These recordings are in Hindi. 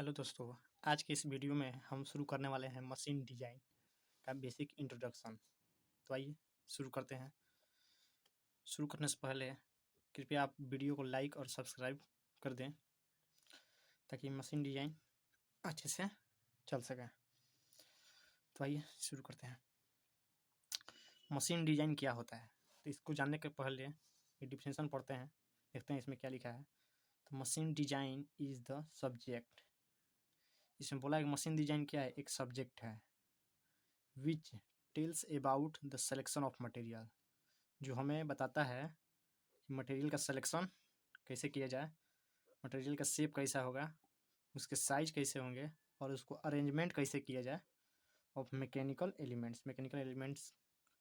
हेलो दोस्तों, आज के इस वीडियो में हम शुरू करने वाले हैं मशीन डिजाइन का बेसिक इंट्रोडक्शन। तो आइए शुरू करते हैं। शुरू करने से पहले कृपया आप वीडियो को लाइक और सब्सक्राइब कर दें ताकि मशीन डिजाइन अच्छे से चल सके। तो आइए शुरू करते हैं। मशीन डिजाइन क्या होता है, तो इसको जानने के पहले ये डिफिनेशन पढ़ते हैं, देखते हैं इसमें क्या लिखा है। तो machine design is the subject, इसमें बोला है कि मशीन डिजाइन क्या है, एक सब्जेक्ट है which tells about the selection of material, जो हमें बताता है कि मटेरियल का सिलेक्शन कैसे किया जाए, मटेरियल का शेप कैसा होगा, उसके साइज कैसे होंगे और उसको अरेंजमेंट कैसे किया जाए ऑफ मैकेनिकल एलिमेंट्स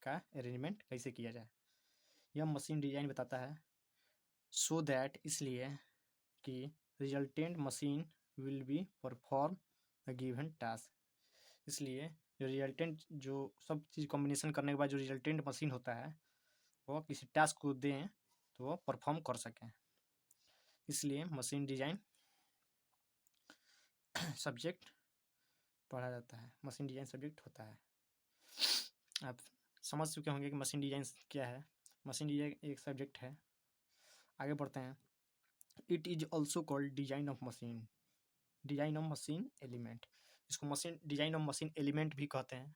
का अरेंजमेंट कैसे किया जाए, यह मशीन डिजाइन बताता है। सो दैट, इसलिए कि resultant machine will be perform the given task, इसलिए जो रिजल्टेंट जो सब चीज़ कॉम्बिनेशन करने के बाद जो रिजल्टेंट मशीन होता है वो किसी टास्क को दें तो वो परफॉर्म कर सकें, इसलिए मशीन डिजाइन सब्जेक्ट पढ़ा जाता है, मशीन डिजाइन सब्जेक्ट होता है। आप समझ चुके होंगे कि मशीन डिजाइन क्या है। मशीन डिजाइन एक सब्जेक्ट है। आगे बढ़ते हैं। It is also called design of machine, design of machine element, इसको machine design of machine element भी कहते हैं।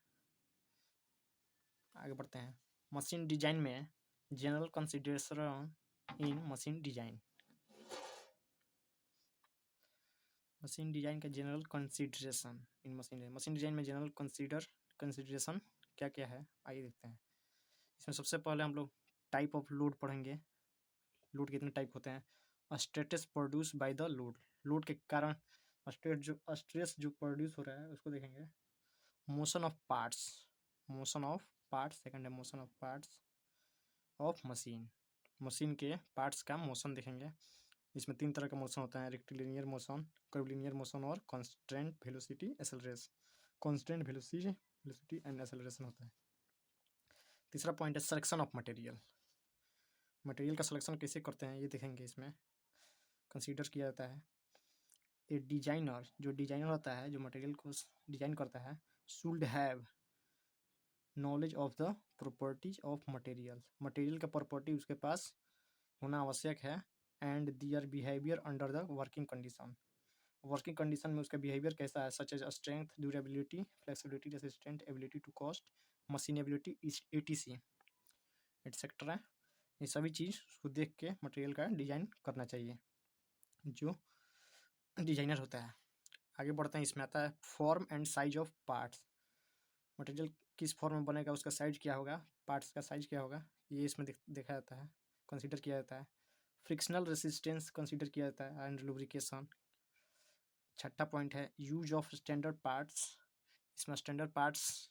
आगे बढ़ते हैं। मशीन डिजाइन में general consideration in machine design, machine design का general consideration in machine design में जनरल कंसिडरेशन क्या क्या है, आइए देखते हैं। इसमें सबसे पहले हम लोग टाइप ऑफ लोड पढ़ेंगे। लोड कितने टाइप होते हैं। Stress produce by the load, load के कारण स्ट्रेस जो प्रोड्यूस हो रहा है उसको देखेंगे। मोशन ऑफ पार्ट्स, सेकंड है motion of parts of machine, machine के पार्ट्स का मोशन देखेंगे। इसमें 3 तरह का मोशन होता है, रेक्टिलिनियर मोशन, कर्विलिनियर मोशन और कांस्टेंट वेलोसिटी एंड एक्सेलरेशन होता है। तीसरा पॉइंट है सिलेक्शन ऑफ मटेरियल, मटेरियल का सिलेक्शन कैसे करते हैं ये देखेंगे। इसमें कंसीडर किया जाता है ए डिजाइनर, जो डिजाइनर होता है जो मटेरियल को डिजाइन करता है, should have knowledge of the properties of material, material का प्रॉपर्टी उसके पास होना आवश्यक है। And their behaviour under the working condition, working condition में उसका बिहेवियर कैसा है, such as strength, durability, flexibility, resistant, ability to cost, machine ability, etc etcetera. ये सभी चीज़ उसको देख के मटेरियल का डिजाइन करना चाहिए जो डिजाइनर होता है। आगे बढ़ते हैं। इसमें आता है form and size of parts, material किस फॉर्म में बनेगा, उसका साइज क्या होगा, पार्ट्स का साइज क्या होगा, ये इसमें देखा जाता है, कंसीडर किया जाता है। फ्रिक्शनल रेसिस्टेंस कंसीडर किया जाता है एंड लुब्रिकेशन। छठा पॉइंट है यूज ऑफ स्टैंडर्ड पार्ट्स, इसमें स्टैंडर्ड पार्ट्स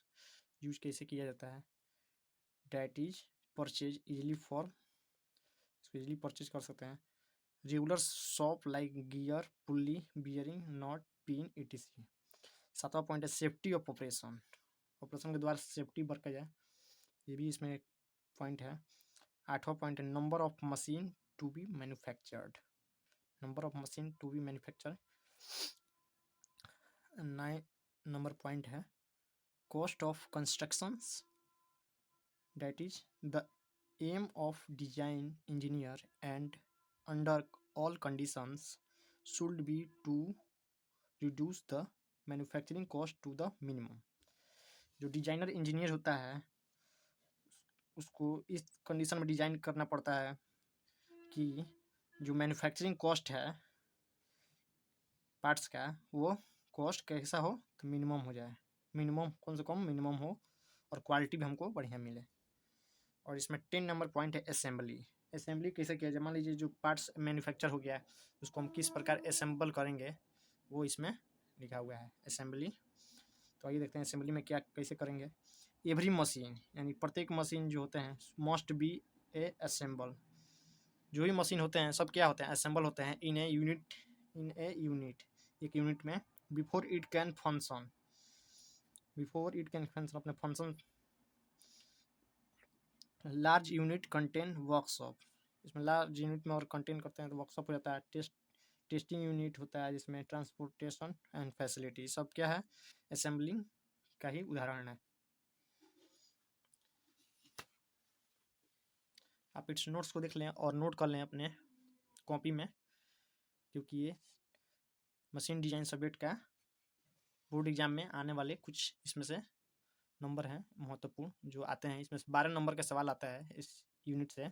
यूज कैसे किया जाता है। That is purchase easily for, इसको इजिली परचेज कर सकते हैं। Regular shop like gear, pulley, bearing, nut, pin, etc. सातवां पॉइंट है सेफ्टी ऑफ ऑपरेशन, ऑपरेशन के द्वारा सेफ्टी बरका जाए, ये भी इसमें एक पॉइंट है। आठवां पॉइंट है number of machine to be manufactured, number of machine to be manufacture. 9 number point है cost of constructions, that is the aim of design engineer and under all conditions should be to reduce the manufacturing cost to the minimum, जो डिजाइनर इंजीनियर होता है उसको इस कंडीशन में डिजाइन करना पड़ता है कि जो मैन्युफैक्चरिंग कॉस्ट है पार्ट्स का वो कॉस्ट कैसा हो तो मिनिमम हो जाए, मिनिमम कम से कम मिनिमम हो और क्वालिटी भी हमको बढ़िया मिले। और इसमें 10 नंबर पॉइंट है असेंबली, असेंबली कैसे किया जाए। मान लीजिए जो पार्ट्स मैन्युफैक्चर हो गया है उसको हम किस प्रकार असेंबल करेंगे वो इसमें लिखा हुआ है असेंबली। तो आइए देखते हैं असेंबली में क्या कैसे करेंगे। एवरी मशीन, यानी प्रत्येक मशीन जो होते हैं मस्ट बी ए असेंबल, जो भी मशीन होते हैं सब क्या होते हैं असेंबल होते हैं इन ए यूनिट, एक यूनिट में। बिफोर इट कैन फंक्शन अपने function. Large unit contain workshop, इसमें लार्ज यूनिट में और कंटेन करते हैं तो वर्कशॉप हो जाता है। टेस्टिंग यूनिट होता है, जिसमें ट्रांसपोर्टेशन एंड फैसिलिटी, सब क्या है, असेंबलिंग का ही उदाहरण है। आप इट्स नोट्स को देख लें और नोट कर लें अपने कॉपी में, क्योंकि ये मशीन डिजाइन सब्जेक्ट का बोर्ड एग्जाम में आने वाले कुछ इसमें से नंबर हैं महत्वपूर्ण जो आते हैं। इसमें 12 नंबर का सवाल आता है इस यूनिट से।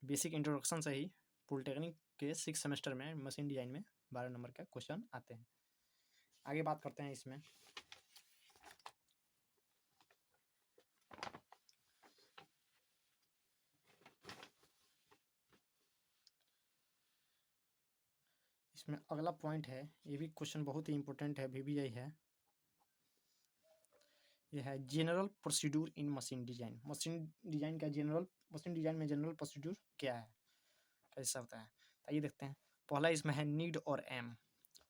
बेसिक इंट्रोडक्शन से ही पॉलिटेक्निक के 6 सेमेस्टर में मशीन डिजाइन में 12 नंबर का क्वेश्चन आते हैं। आगे बात करते हैं इसमें। इसमें अगला पॉइंट है, ये भी क्वेश्चन बहुत ही इंपॉर्टेंट है, VBI है। ये है जनरल प्रोसीड्यूर इन मशीन डिजाइन। मशीन डिजाइन का मशीन डिजाइन में जनरल प्रोसीड्यूर क्या है, कैसा होता है, आइए देखते हैं। पहला इसमें है नीड और aim.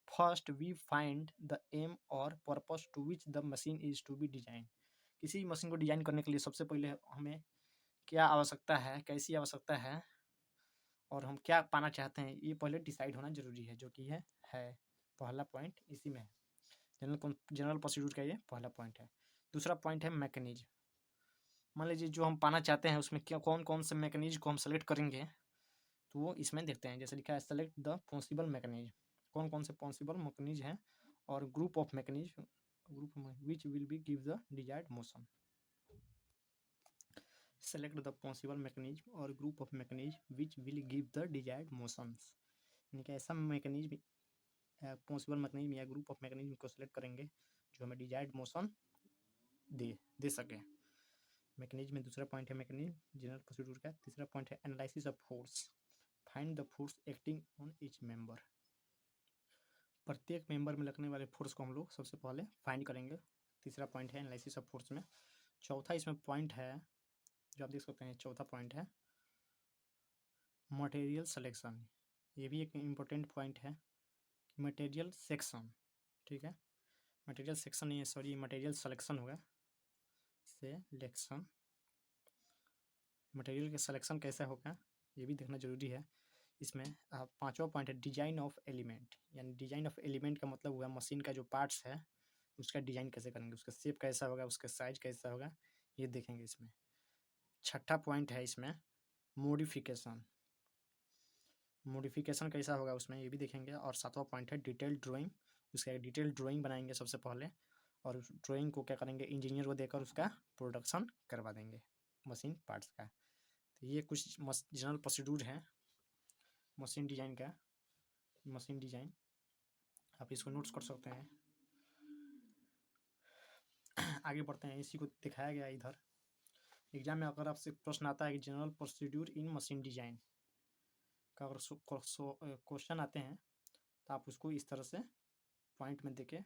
First we find the aim or purpose to which the machine is to be design. किसी मशीन को डिजाइन करने के लिए सबसे पहले हमें क्या आवश्यकता है, कैसी आवश्यकता है और हम क्या पाना चाहते हैं, ये पहले डिसाइड होना जरूरी है, जो कि है पहला पॉइंट इसी में है। जनरल प्रोसीड्यूर का ये पहला पॉइंट है। दूसरा पॉइंट है मैकेनिज्म। मान लीजिए जो हम पाना चाहते हैं उसमें क्या कौन कौन से मैकेनिज्म को हम सेलेक्ट करेंगे, तो वो इसमें देखते हैं। जैसे लिखा है सेलेक्ट द पॉसिबल मैकेनिज्म, कौन कौन से पॉसिबल मैकेनिज्म हैं, or group of mechanism which will be give the desired motion. Select the possible mechanism or group of mechanism which will give the desired motions, यानी कि ऐसा मैकेनिज्म पॉसिबल मैकेनिज्म या ग्रुप ऑफ मैकेनिज्म को सेलेक्ट करेंगे जो हमें डिजायर्ड मोशन दे सके। मैकेनिज्म में दूसरा पॉइंट है मैकेनिज्म जनरल प्रोसीड्यूर का। तीसरा पॉइंट है analysis of force. Find the force acting on each member. प्रत्येक मेंबर में लगने वाले फोर्स को हम लोग सबसे पहले फाइंड करेंगे। तीसरा पॉइंट है एनालिसिस ऑफ फोर्स में। चौथा इसमें पॉइंट है जो आप देख सकते हैं, चौथा पॉइंट है मटेरियल सिलेक्शन। ये भी एक इम्पोर्टेंट पॉइंट है, मटेरियल सेक्शन, ठीक है, मटेरियल सेक्शन नहीं है, सॉरी, मटेरियल सिलेक्शन होगा, सिलेक्शन। मटेरियल का सिलेक्शन कैसा होगा ये भी देखना जरूरी है। इसमें पांचवा पॉइंट है डिजाइन ऑफ एलिमेंट, यानी डिजाइन ऑफ एलिमेंट का मतलब हुआ मशीन का जो पार्ट्स है उसका डिजाइन कैसे करेंगे, उसका शेप कैसा होगा, उसका साइज कैसा होगा, ये देखेंगे इसमें। छठा पॉइंट है इसमें मॉडिफिकेशन। मॉडिफिकेशन कैसा होगा उसमें ये भी देखेंगे। और सातवां पॉइंट है डिटेल ड्राइंग। उसका एक डिटेल ड्राइंग बनाएंगे सबसे पहले, और उस ड्राइंग को क्या करेंगे, इंजीनियर को देकर उसका प्रोडक्शन करवा देंगे मशीन पार्ट्स का। तो ये कुछ जनरल प्रोसीड्यूर है मशीन डिजाइन का। मशीन डिजाइन आप इसको नोट्स कर सकते हैं। आगे बढ़ते हैं, इसी को दिखाया गया इधर। एग्जाम में अगर आपसे प्रश्न आता है कि जनरल प्रोसीड्यूर इन मशीन डिजाइन का अगर क्वेश्चन आते हैं तो आप उसको इस तरह से पॉइंट में देके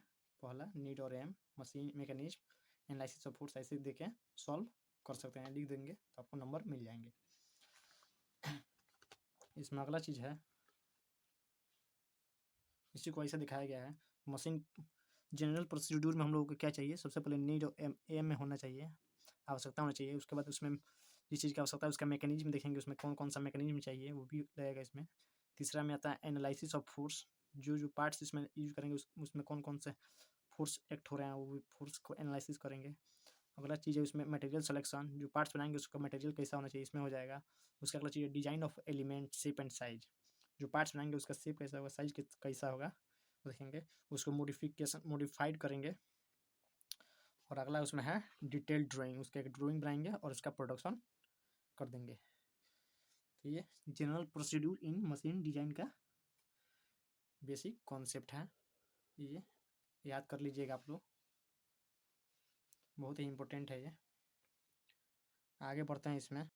पहला नीड और एम, machine mechanism, analysis of force, ऐसे देके सॉल्व कर सकते हैं, लिख देंगे तो आपको नंबर मिल जाएंगे। इसमें अगला चीज़ है, इसी को ऐसा दिखाया गया है। मशीन जनरल प्रोसीड्यूर में हम लोगों को क्या चाहिए, सबसे पहले नीड और एम में होना चाहिए, आवश्यकता होना चाहिए। उसके बाद उसमें जिस चीज़ की आवश्यकता है उसका मैकेनिज्म देखेंगे, उसमें कौन कौन सा मैकेनिज्म चाहिए वो भी रहेगा इसमें। तीसरा में आता है एनालिसिस ऑफ फोर्स, जो जो पार्ट्स इसमें यूज करेंगे उसमें कौन कौन से फोर्स एक्ट हो रहे हैं वो भी फोर्स को एनालिसिस करेंगे। अगला चीज़ है उसमें मटेरियल सिलेक्शन, जो पार्ट्स बनाएंगे उसका मटेरियल कैसा होना चाहिए इसमें हो जाएगा। उसका अगला चीज़ है design of element, shape and size, जो पार्ट्स बनाएंगे उसका शेप कैसा होगा, साइज कैसा होगा देखेंगे, उसको मॉडिफाइड करेंगे। और अगला उसमें है डिटेल ड्राइंग, उसका एक ड्राइंग बनाएंगे और उसका प्रोडक्शन कर देंगे। तो ये जनरल प्रोसीड्यूर इन मशीन डिजाइन का बेसिक कॉन्सेप्ट है, ये याद कर लीजिएगा आप लोग, बहुत ही इम्पोर्टेंट है ये। आगे बढ़ते हैं इसमें।